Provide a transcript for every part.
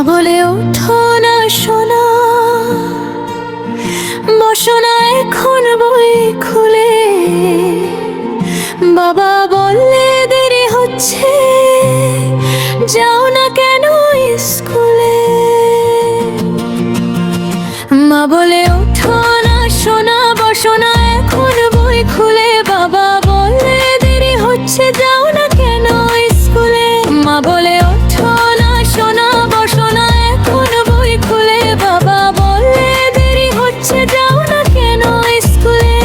বলে ওঠো না সোনা, বসো না এখন বই খুলে। বাবা বললে দেরি হচ্ছে, যাও না কেন স্কুলে। মা বলে ওঠো না সোনা, বসো না এখন বই খুলে। বাবা বললে দেরি হচ্ছে, যাও না কেন স্কুলে। মা বলে ওঠো না সোনা, বসো না এখন বই খুলে। বাবা বললে দেরি হচ্ছে, যাও না কেন স্কুলে।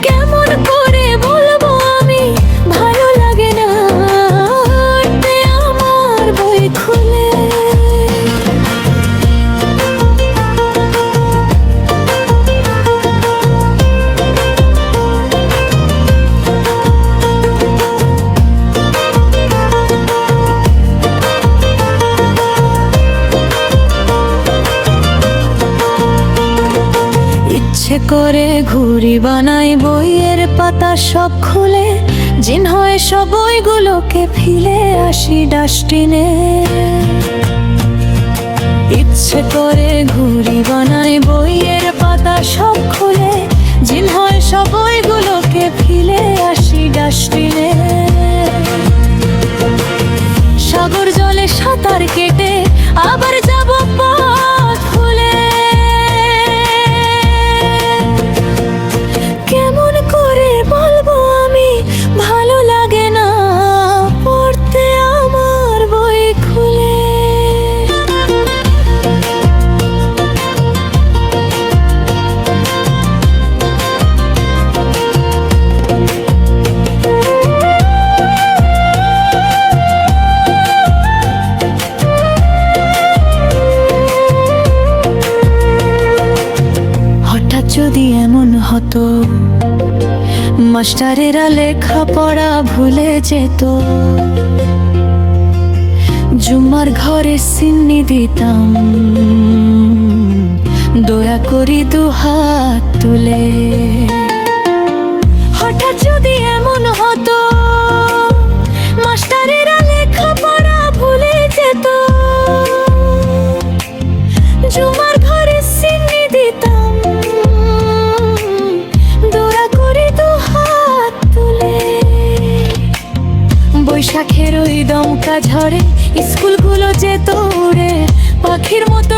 কেমন করে বলবো আমি, ভালো লাগে না পড়তে আমার বই খুলে। ইচ্ছে করে ঘুড়ি বানাই বইয়ের পাতা সব খুলে। জিন হয় সব বইগুলোকে ফেলে আসি ডাস্টবিনে। ইচ্ছে করে ঘুড়ি বানাই বইয়ের পাতা সব খুলে। জিন হয় সব বইগুলোকে ফেলে আসি ডাস্টবিনে। সাগর জলে সাঁতার কেটে আবার যাব পথ ভুলে। কেমন করে বলবো আমি, ভালো লাগে না পড়তে আমার বই খুলে। হঠাৎ যদি এমন হতো, মাস্টারেরা লেখাপড়া ভুলে যেত। জুম্মার ঘরে সিন্নি দিতাম, দয়া করি দুহাত তুলে। হঠাৎ যদি এমন হতো, মাস্টারেরা লেখাপড়া ভুলে যেত। জুম্মার ঘরে সিন্নি দিতাম, দয়া করি দুহাত তুলে। বৈশাখের ওই দমকা ঝড়ে স্কুলগুলো যেত উড়ে, পাখির মতো